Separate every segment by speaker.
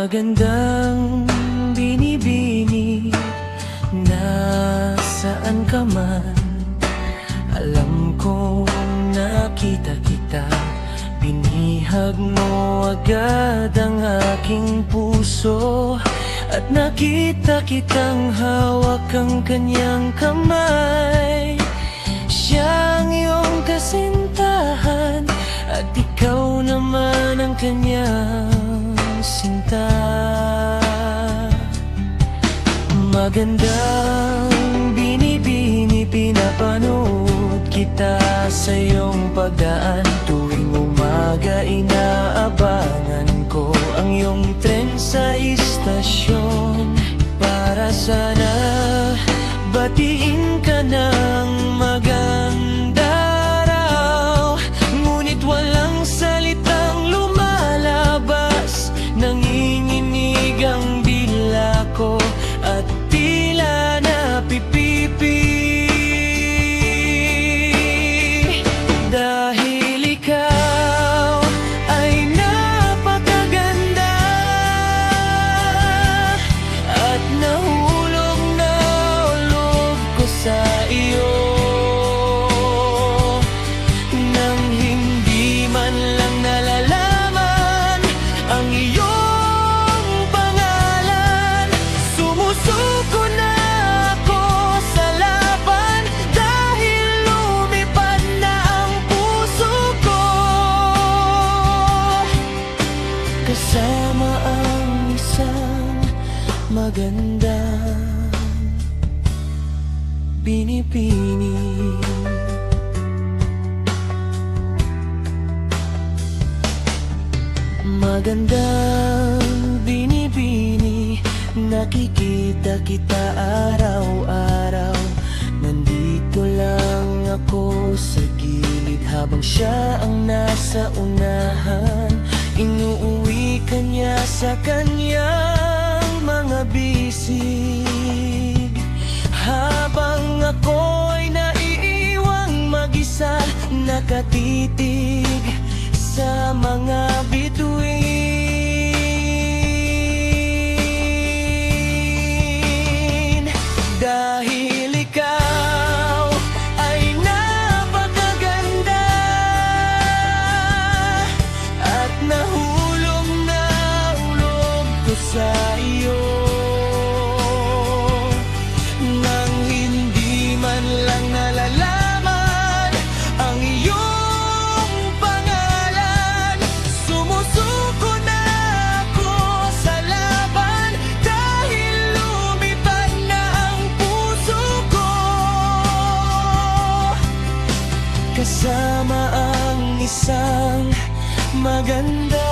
Speaker 1: Magandang binibini, nasaan ka man? Alam kong nakita kita, binihag mo agad ang aking puso. At nakita kitang hawak ang kanyang kamay. Siyang iyong kasintahan, at ikaw naman ang kanyang sinta. Magandang binibini, pinapanood kita sa iyong pagdaan. Tuwing umaga inaabangan ko ang iyong tren sa istasyon, para sana batiin ka ng maganda raw. Ngunit walang salitang lumalabas, nanginginig ang dila ko at tila napipipi. Dahil ikaw ay napakaganda, at nahulog na ulo ko sa iyo, nang hindi man lang nalalaman ang iyong pangalan. Sumusuko na ako sa laban, dahil lumipad na ang puso ko, kasama ang isang magandang binibini. Magandang binibini, nakikita kita araw-araw. Nandito lang ako sa gilid, habang siya ang nasa unahan. Inuuwi ka niya sa kanyang mga bisig, habang ako ay naiiwang mag-isa, nakatitig sa mga bituin. Dahil ikaw ay napakaganda, at nahulog na ulog ko sa iyo, nang hindi man lang nalalaman ang iyong pangalan. Sumusuko na ako sa laban, dahil lumipad na ang puso ko, kasama ang isang magandang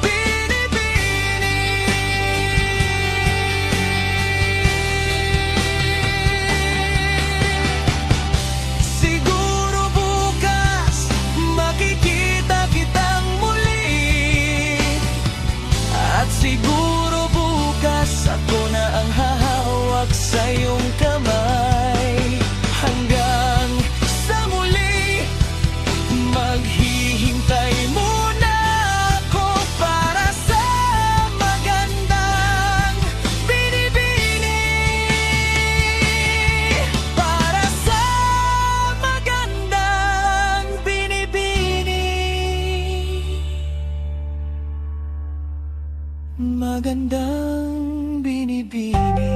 Speaker 1: binibini. Siguro bukas makikita kitang muli, at siguro bukas ako na ang hahawak sa iyong kamay. Hanggang sa muli, maghihintay muna ako para sa magandang binibini. Para sa magandang binibini. Magandang binibini.